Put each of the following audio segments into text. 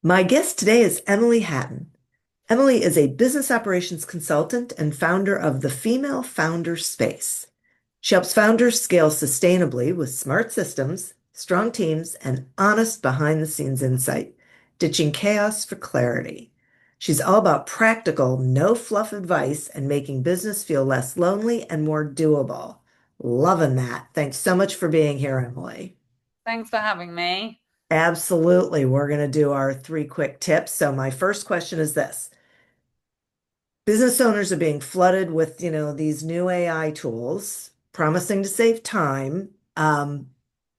My guest today is Emily Hatton. Emily is a business operations consultant and founder of the Female Founder Space. She helps founders scale sustainably with smart systems, strong teams, and honest behind the scenes insight, ditching chaos for clarity. She's all about practical, no fluff advice and making business feel less lonely and more doable. Loving that. Thanks so much for being here, Emily. Thanks for having me. Absolutely. We're going to do our three quick tips. So, my first question is this. Business owners are being flooded with, these new AI tools, promising to save time,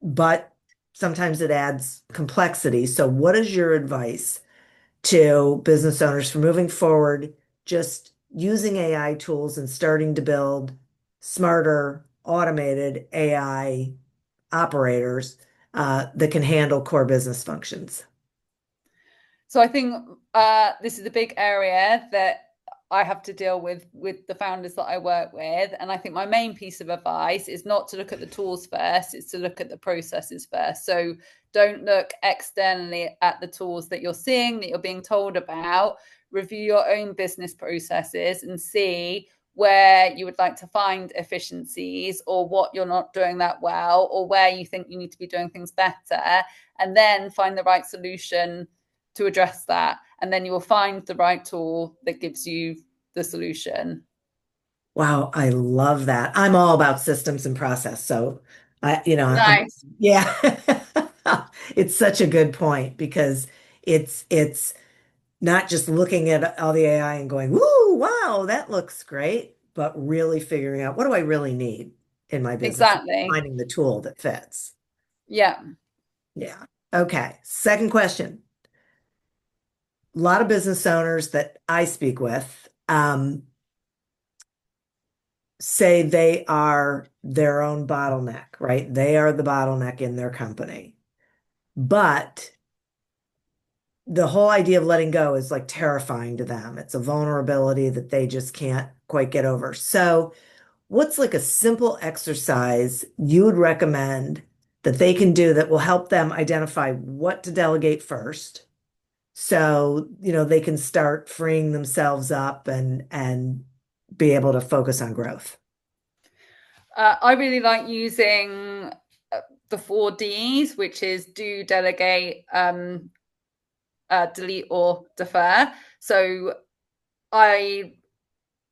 but sometimes it adds complexity. So, what is your advice to business owners for moving forward, just using AI tools and starting to build smarter, automated AI operators that can handle core business functions? So I think this is a big area that I have to deal with the founders that I work with. And I think my main piece of advice is not to look at the tools first, it's to look at the processes first. So don't look externally at the tools that you're seeing, that you're being told about. Review your own business processes and see where you would like to find efficiencies or what you're not doing that well or where you think you need to be doing things better, and then find the right solution to address that. And then you will find the right tool that gives you the solution. Wow, I love that. I'm all about systems and process. So Nice. yeah. It's such a good point because it's not just looking at all the AI and going, "Woo, wow, that looks great," but really figuring out what do I really need in my business and Exactly. finding the tool that fits. Yeah. Yeah. Okay. Second question. A lot of business owners that I speak with, say they are their own bottleneck, right? They are the bottleneck in their company. But the whole idea of letting go is like terrifying to them. It's a vulnerability that they just can't quite get over. So, what's like a simple exercise you would recommend that they can do that will help them identify what to delegate first? So, they can start freeing themselves up and be able to focus on growth. I really like using the 4 Ds, which is do, delegate, delete, or defer. So I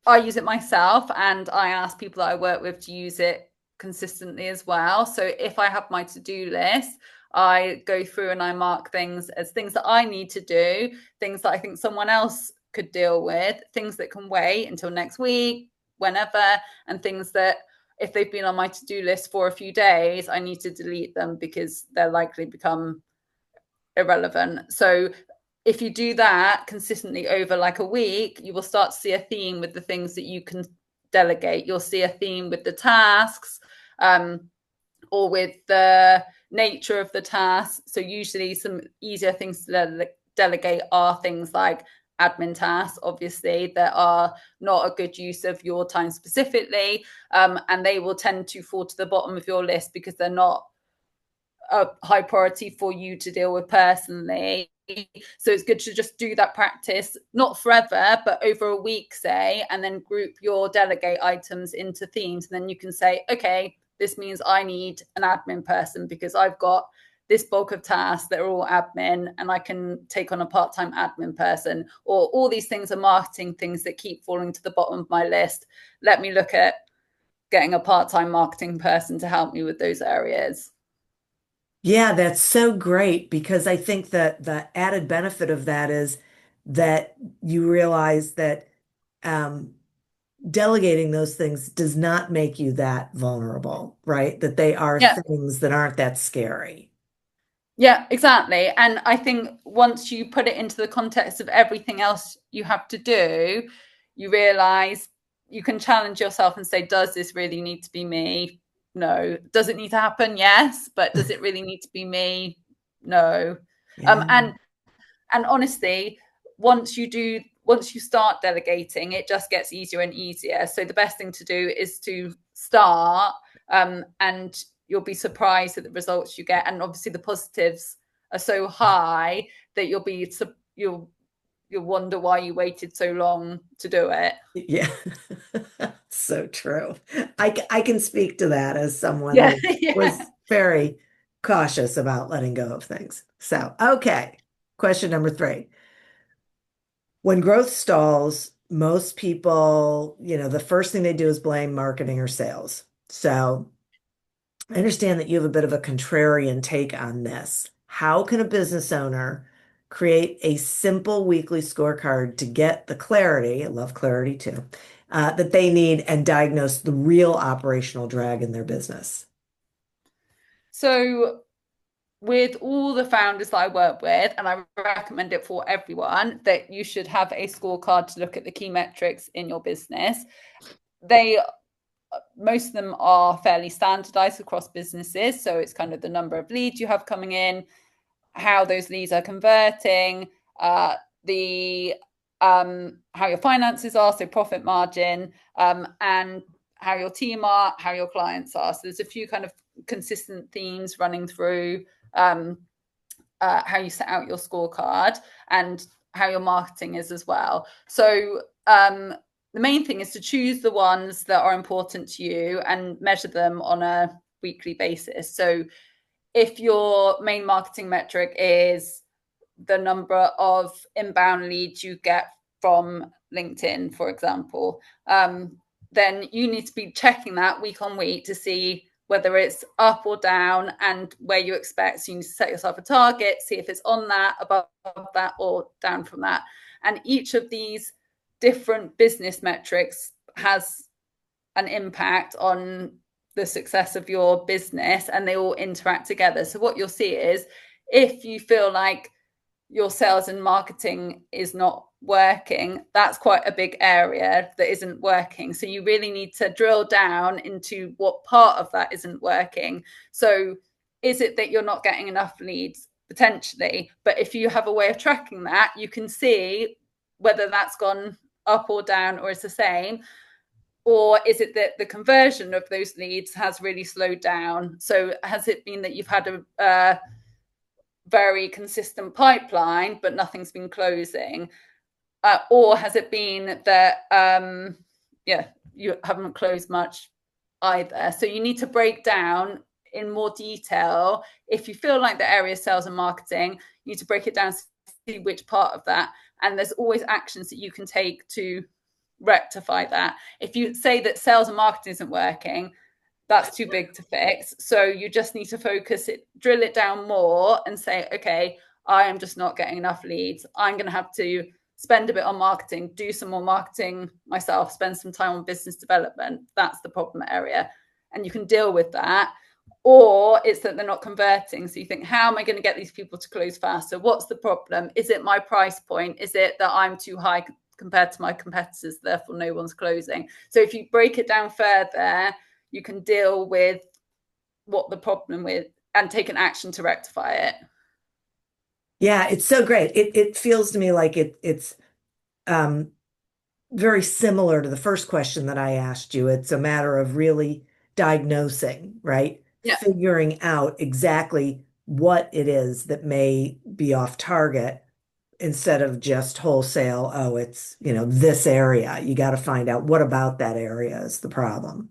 I use it myself, and I ask people that I work with to use it consistently as well. So if I have my to-do list, I go through and I mark things as things that I need to do, things that I think someone else could deal with, things that can wait until next week, whenever, and things that if they've been on my to-do list for a few days, I need to delete them because they're likely become irrelevant. So if you do that consistently over like a week, you will start to see a theme with the things that you can delegate. You'll see a theme with the tasks, or with the nature of the task. So usually some easier things to delegate are things like admin tasks, obviously, that are not a good use of your time specifically. And they will tend to fall to the bottom of your list because they're not a high priority for you to deal with personally. So it's good to just do that practice, not forever, but over a week, say, and then group your delegate items into themes. And then you can say, okay, this means I need an admin person because I've got this bulk of tasks that are all admin and I can take on a part-time admin person, or all these things are marketing things that keep falling to the bottom of my list. Let me look at getting a part-time marketing person to help me with those areas. Yeah, that's so great because I think that the added benefit of that is that you realize that um, delegating those things does not make you that vulnerable, right? That they are Yeah. things that aren't that scary. Yeah, exactly. And I think once you put it into the context of everything else you have to do, you realize you can challenge yourself and say, does this really need to be me? No. Does it need to happen? Yes. But does it really need to be me? No. Um, Yeah. and and honestly, once you start delegating, it just gets easier and easier. So the best thing to do is to start, and you'll be surprised at the results you get, and obviously the positives are so high that you'll wonder why you waited so long to do it. Yeah. So true. I can speak to that as someone Yeah, who yeah. was very cautious about letting go of things. So, okay. Question number three. When growth stalls, most people, the first thing they do is blame marketing or sales. So, I understand that you have a bit of a contrarian take on this. How can a business owner create a simple weekly scorecard to get the clarity, I love clarity too, that they need and diagnose the real operational drag in their business? So with all the founders that I work with, and I recommend it for everyone, that you should have a scorecard to look at the key metrics in your business. They Most of them are fairly standardized across businesses. So it's kind of the number of leads you have coming in, how those leads are converting, the how your finances are, so profit margin, and how your team are, how your clients are. So there's a few kind of consistent themes running through how you set out your scorecard and how your marketing is as well. So the main thing is to choose the ones that are important to you and measure them on a weekly basis. So if your main marketing metric is the number of inbound leads you get from LinkedIn, for example, then you need to be checking that week on week to see whether it's up or down and where you expect. So you need to set yourself a target, see if it's on that, above that, or down from that. And each of these different business metrics has an impact on the success of your business, and they all interact together. So what you'll see is if you feel like your sales and marketing is not working, that's quite a big area that isn't working. So you really need to drill down into what part of that isn't working. So is it that you're not getting enough leads? Potentially. But if you have a way of tracking that, you can see whether that's gone up or down or is the same. Or is it that the conversion of those leads has really slowed down? So has it been that you've had a very consistent pipeline, but nothing's been closing? Or has it been that, you haven't closed much either? So you need to break down in more detail. If you feel like the area is sales and marketing, you need to break it down, see which part of that. And there's always actions that you can take to rectify that. If you say that sales and marketing isn't working, that's too big to fix. So you just need to focus it, drill it down more and say, okay, I am just not getting enough leads. I'm going to have to spend a bit on marketing, do some more marketing myself, spend some time on business development. That's the problem area. And you can deal with that. Or it's that they're not converting. So you think, how am I going to get these people to close faster? What's the problem? Is it my price point? Is it that I'm too high compared to my competitors, therefore no one's closing? So if you break it down further, you can deal with what the problem with and take an action to rectify it. Yeah, it's so great. It feels to me like it's um very similar to the first question that I asked you. It's a matter of really diagnosing, right? Yeah. Figuring out exactly what it is that may be off target instead of just wholesale, oh, it's, this area. You got to find out what about that area is the problem.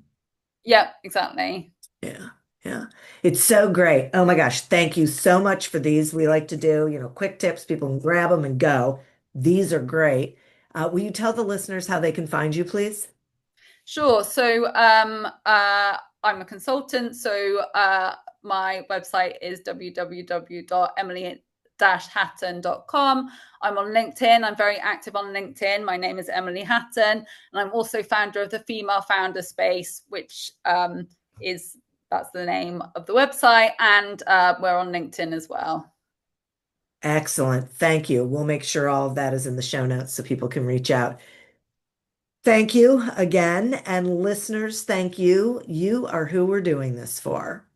Yeah, exactly. Yeah. Yeah. It's so great. Oh my gosh. Thank you so much for these. We like to do, quick tips. People can grab them and go. These are great. Will you tell the listeners how they can find you, please? Sure. So I'm a consultant. So my website is www.emily-hatton.com. I'm on LinkedIn. I'm very active on LinkedIn. My name is Emily Hatton, and I'm also founder of the Female Founder Space, which is that's the name of the website, and we're on LinkedIn as well. Excellent. Thank you. We'll make sure all of that is in the show notes so people can reach out. Thank you again. And listeners, thank you. You are who we're doing this for.